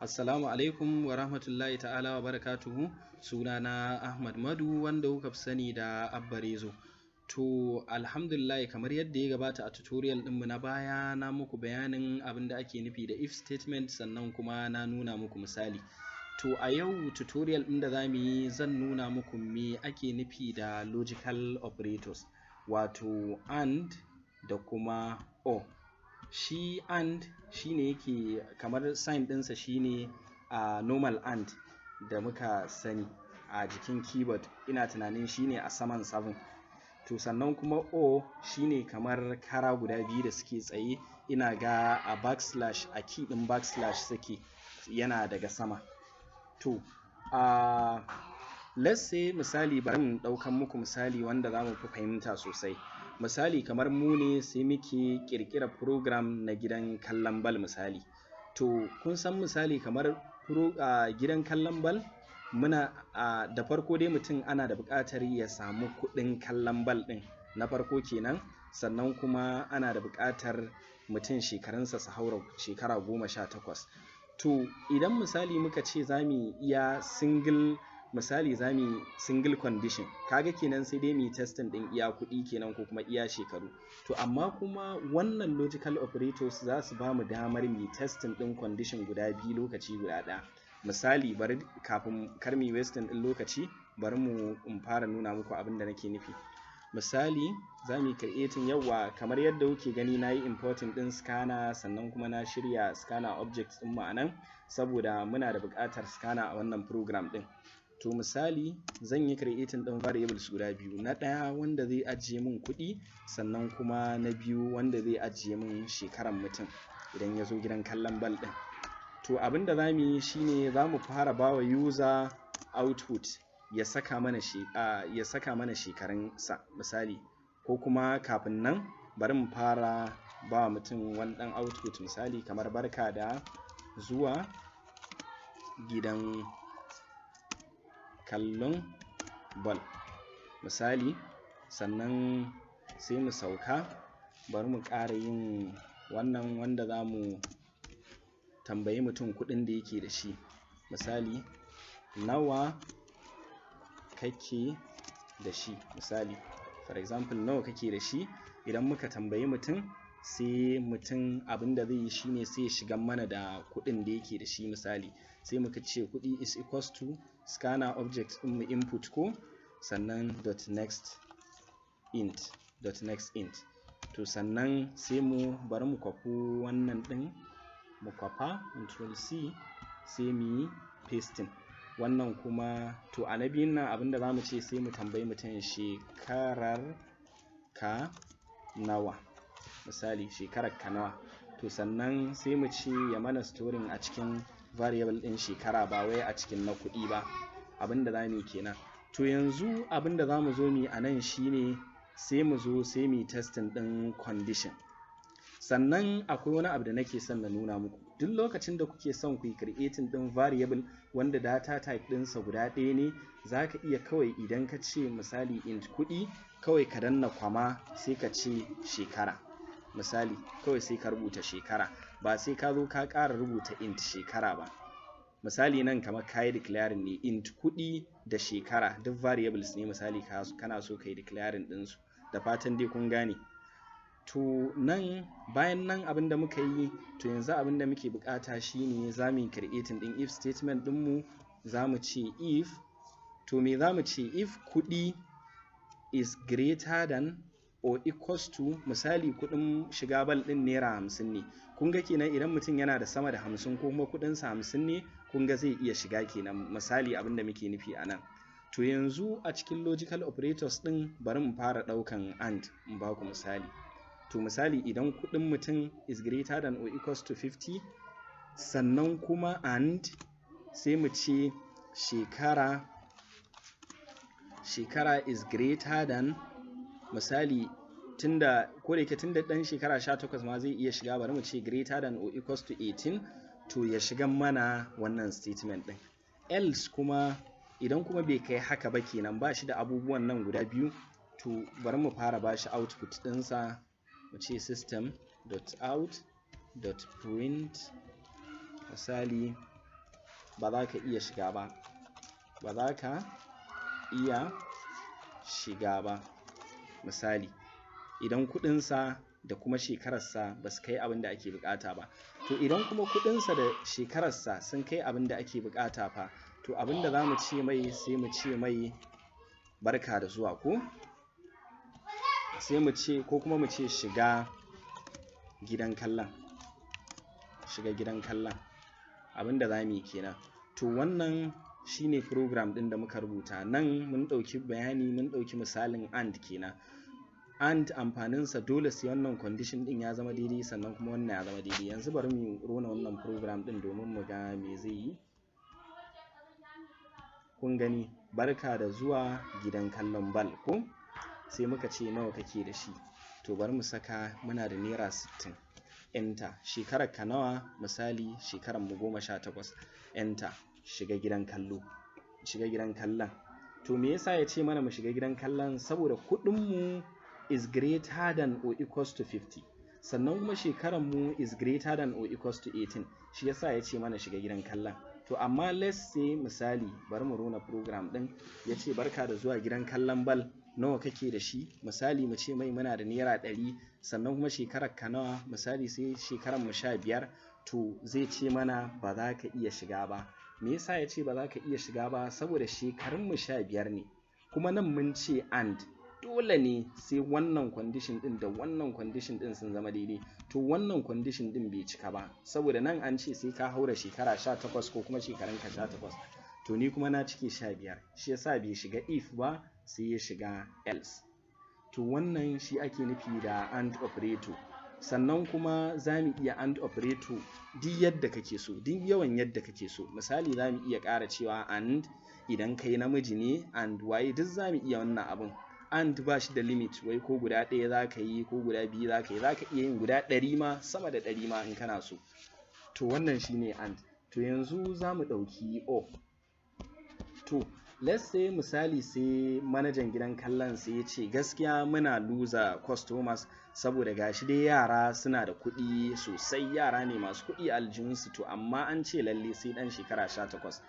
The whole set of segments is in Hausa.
Assalamu alaikum wa rahmatullahi ta'ala wa barakatuhu. Sunana Ahmad Madu wanda kuka fi sani da Abba Rezo. To alhamdulillah, kamar yadda ya gabata a tutorial ɗinmu na baya, na muku bayanin abin da ake nufi da if statement, sannan kuma na nuna muku misali. To a yau tutorial ɗin da za mu yi zan nuna muku me ake nufi da logical operators, wato and da kuma or. Shi and shine yake kamar sign ɗinsa shine a normal and da muka sani a jikin keyboard, ina tunanin shine a saman 7. To sannan kuma o shine kamar kara guda biyu da suke tsaye, ina ga a backslash, a key ɗin backslash suke, yana daga sama. To let's say misali, bari mu ɗaukan muku misali wanda za mu fi fahimta sosai. Misali kamar mu ne sai muke ƙirƙira program na gidan kallon bal misali. To kun san misali kamar gidan kallon bal, muna da farko dai mutum ana da buƙatar ya samu kuɗin kallon bal ɗin na farko kenan, sannan kuma ana da buƙatar mutum shekarunsa su haura shekara 18. To idan misali muka ce za mu iya single condition, kaga kenan sai dai mu testing din iya kuɗi kenan ko kuma iya shekaru. To amma kuma wannan logical operators za su ba mu damar mu testing din condition guda biyu lokaci guda ɗaya. Misali, bari kafin kar mu wasting din lokaci, bari mu fara nuna muku abin da nake nufi. Misali za mu creating, yawa kamar yadda kuke gani na yi importing din scanner, sannan kuma na shirya scanner objects din mu anan saboda muna da buƙatar scanner a wannan program din. To misali zan yi creating din variables guda biyu, na ɗaya wanda zai ajiye min kuɗi, sannan kuma na biyu wanda zai ajiye min shekaran mutum idan ya zo gidan kallon bal ɗin. To abin da za mu yi shine za mu fara ba wa user output ya saka mana shekarunsa misali, ko kuma kafin nan bari mu fara ba mutum wani ɗan output misali kamar barka da zuwa gidan kallon ball misali, sannan sai mu sauka. Bari mu ƙara yin wannan wanda za mu tambayi mutum kuɗin da yake da shi misali, nawa kake da shi misali, for example nawa kake da shi. Idan muka tambayi mutum, sai mutum abin da zai yi shine sai ya shiga mana da kuɗin da yake da shi misali, sai muka ce kuɗi is equals to scanner object ɗin mu input ko, sannan .next int. To sannan sai bari mu kwafi wannan ɗin, mu kwafa control C sai mu yi pasting wannan kuma. To a na biyun nan abinda za mu ce sai mu tambayi mutum shekarar ka nawa misali, shekarar ka nawa. To sannan sai mu ce ya mana storing a cikin variable ɗin shekara, ba wai a cikin na kuɗi ba. Abinda za mu yi kenan. To yanzu abinda za mu zo mu yi a nan shine sai mu zo sai mu yi testing ɗin condition. Sannan akwai wani abu da nake son na nuna muku. Duk lokacin da kuke son ku yi creating ɗin variable wanda data type ɗinsa guda ɗaya ne, za ka iya kawai idan ka ce misali int kuɗi, kawai ka danna kwama sai ka ce shekara misali, kawai sai ka rubuta shekara, ba sai ka zo ka ƙara rubuta int shekara ba. Misali nan kamar ka yi declaring ne int kuɗi da shekara, duk variables ne misali kana so ka yi declaring ɗinsu. Da fatan dai kun gane. To nan bayan nan abinda muka yi, to yanzu abinda muke bukata shine za mu yi creating din if statement dinmu. Za mu ce if, to me za mu ce if kuɗi is greater than or equals to, misali kuɗin shiga bal ɗin naira 50 ne. Kun ga kenan idan mutum yana da sama da 50 ko kuma kuɗinsa 50 ne, kun ga zai iya shiga kenan misali, abinda muke nufi a nan. To yanzu a cikin logical operators ɗin bari mu fara ɗaukan and in ba ku misali. To misali idan kuɗin mutum is greater than or equals to 50, sannan kuma and sai mu ce shekara is greater than, misali tunda ko da yake tunda dan shekara 18 ma zai iya shiga, bari mu ce greater than or equals to 18, to ya shiga mana wannan statement ɗin. Else kuma idan kuma bai kai haka ba kenan, ba shi da abubuwan nan guda biyu, to bari mu fara ba shi output ɗinsa. Mu ce system.out.print misali ba za ka iya shiga ba, ba za ka iya shiga ba. Misali idan kuɗinsa da kuma shekararsa ba su kai abin da ake bukata ba. To idan kuma kuɗinsa da shekararsa sun kai abin da ake bukata fa, to abin da za mu ce mai, sai mu ce mai barka da zuwa, ko sai mu ce, ko kuma mu ce shiga gidan kallon, shiga gidan kallon. Abin da za mu yi kenan. To wannan shine program ɗin da muka rubuta. Nan mun ɗauki bayani, mun ɗauki misalin and kenan. And amfaninsa dole sai wannan condition ɗin ya zama daidai, sannan kuma wannan ya zama daidai. Yanzu bari mu rona wannan program ɗin domin mu ga me zai yi. Kun gani, barka da zuwa gidan kallon bal, ko sai muka ce nawa kake da shi. To bari mu saka muna da naira 60, enter. Shekarar ka nawa? Misali shekarar mu 18, enter. Shiga gidan kallo, shiga gidan kallon. To me yasa ya ce mana mu shiga gidan kallon? Saboda kuɗin mu is greater than or equals to 50, sannan kuma shekarar mu is greater than or equals to 18. Shi yasa ya ce mana shiga gidan kallon. To amma let's say misali, bari mu rona program ɗin. Ya ce barka da zuwa gidan kallon bal, nawa kake da shi? Misali mu ce mai muna da naira 100, sannan kuma shekarar ka nawa? Misali sai shekarar mu 15. To zai ce mana ba za ka iya shiga ba. Me yasa ya ce ba za ka iya shiga ba? Saboda shekarun mu 15 ne, kuma nan mun ce and dole ne sai wannan condition din da wannan condition din sun zama daidai. To wannan condition din bai cika ba, saboda nan an ce sai ka haura shekara 18 ko kuma shekarun ka 18. To ni kuma na cike 15, shi yasa bai shiga if ba, sai ya shiga else. To wannan shi ake nufi da and operator. Sannan kuma za mu iya and operator duk yadda kake so, duk yawan yadda kake so. Misali za mu iya ƙara cewa and idan kai namiji ne, and waye, duk za mu iya wannan abin. And ba shi da limit, wai ko guda ɗaya za ka yi ko guda biyu za ka yi, za ka iya yin guda 100 ma, sama da 100 ma in kana so. To wannan shine and. To yanzu za mu ɗauki o. To let's say misali sai manajan gidan kallon sai ya ce gaskiya muna loser customers, saboda gashi dai yara suna da kuɗi sosai, yara ne masu kuɗi a aljihunsu, to amma an ce lalle sai ɗan shekara 18.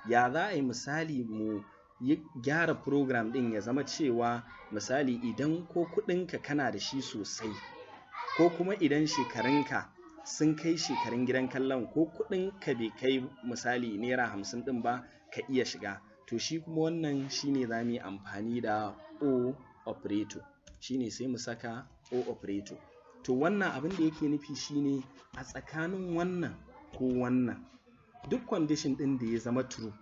Ya za a yi misali mu yi gyara program ɗin ya zama cewa misali idan ko kuɗinka kana da shi sosai, ko kuma idan shekarunka sun kai shekarun gidan kallon, ko kuɗinka bai kai misali naira 50 ɗin ba, ka iya shiga. To shi kuma wannan shine za mu yi amfani da o operator, shine sai mu saka o operator. To wannan abin da yake nufi shine a tsakanin wannan ko wannan, duk condition ɗin da ya zama true,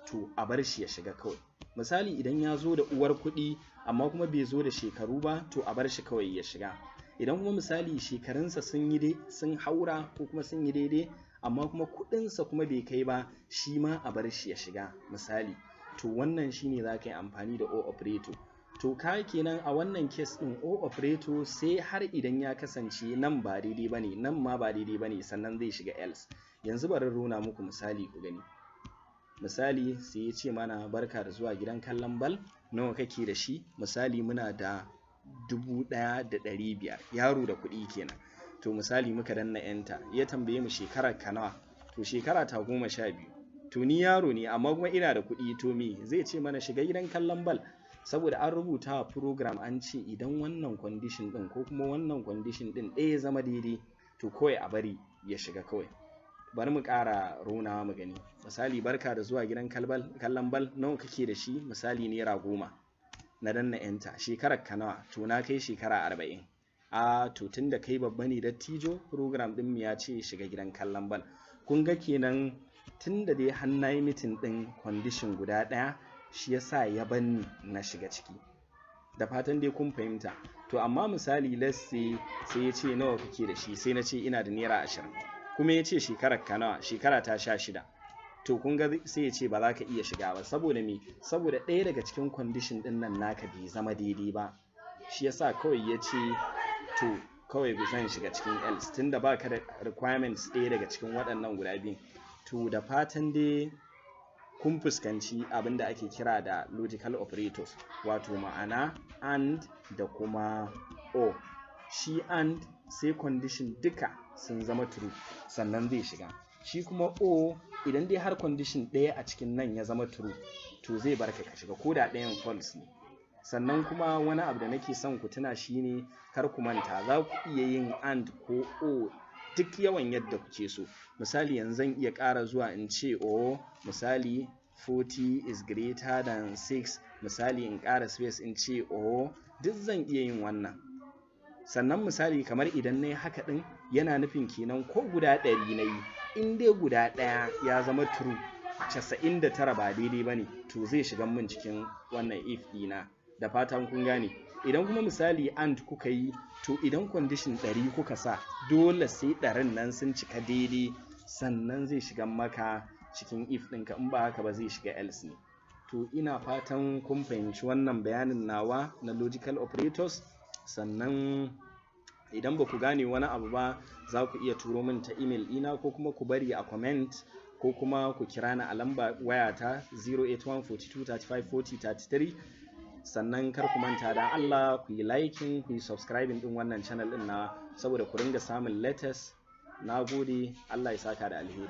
to a bar shi ya shiga kawai. Misali idan ya zo da uwar kuɗi amma kuma bai zo da shekaru ba, to a bar shi kawai ya shiga. Idan kuma misali shekarunsa sun haura ko kuma sun yi daidai, amma kuma kuɗinsa kuma bai kai ba, shi ma a bar shi ya shiga misali. To wannan shine za ka yi amfani da o operator. To ka kenan a wannan case ɗin o operator sai har idan ya kasance nan ba daidai bane, nan ma ba daidai bane, sannan zai shiga else. Yanzu bari rona muku misali ku gani. Misali sai ya ce mana barka da zuwa gidan kallon bal, nawa kake da shi? Misali muna da 1500, yaro da kuɗi kenan. To misali muka danna enter, ya tambaye mu shekarar ka nawa? To shekara ta 12. To ni yaro ne amma kuma ina da kuɗi, to me zai ce mana shiga gidan kallon bal, saboda an rubuta wa program an ce idan wannan condition ɗin ko kuma wannan condition ɗin ɗaya zama daidai, to kawai a bari ya shiga kawai. Bari mu ƙara ronawa mu gani. Misali barka da zuwa gidan kallon bal, nawa kake da shi? Misali naira 10. Na danna enter. Shekarar ka nawa? To na kai shekara 40. To tunda kai babba ne dattijo, program ɗin mu ya ce shiga gidan kallon bal. Kun ga kenan tunda dai har na yi meeting ɗin condition guda ɗaya, shi yasa ya banni na shiga ciki. Da fatan dai kun fahimta. To amma misali let's say sai ya ce nawa kake da shi, sai na ce ina da naira 20. Kuma ya ce shekarar ka nawa? Shekara ta 16. To kun ga sai ya ce ba za ka iya shiga ba, saboda me? Saboda ɗaya daga cikin condition ɗin nan naka bai zama daidai ba. Shi yasa kawai ya ce to kawai zan shiga cikin else, tunda ba ka da requirements ɗaya daga cikin waɗannan guda biyun. To da fatan dai kun fuskanci abin da ake kira da logical operators, wato ma'ana and da kuma o. Shi and sai condition duka sun zama true sannan zai shiga. Shi kuma o idan dai har condition ɗaya a cikin nan ya zama true to zai barka ka shiga, ko da ɗayan false ne. Sannan kuma wani abu da nake son ku tuna shine kar ku manta za ku iya yin and ko o duk yawan yadda kuke so. Misali yanzu zan iya ƙara zuwa in ce o, misali 40 is greater than 6, misali in ƙara space in ce o, duk zan iya yin wannan. Sannan misali kamar idan na yi haka ɗin yana nufin kenan ko guda 100 na yi, in dai guda ɗaya ya zama true 99 ba daidai ba ne, to zai shiga min cikin wannan if ɗina. Da fatan kun gane. Idan kuma misali and kuka yi, to idan condition 100 kuka sa, dole sai 100 nan sun cika daidai sannan zai shiga maka cikin if ɗinka, in ba haka ba zai shiga else ne. To ina fatan kun fahimci wannan bayanin nawa na logical operators. Sannan idan ba ku gane wani abu ba za ku iya turo min ta email ɗina, ko kuma ku bari a comment, ko kuma ku kira ni a lamba wayata 081 42 35 40 33. Sannan kar ku manta da Allah ku yi liking, ku yi subscribing din wannan channel din na, saboda ku ringa samun latest. Na gode, Allah ya saka da alheri.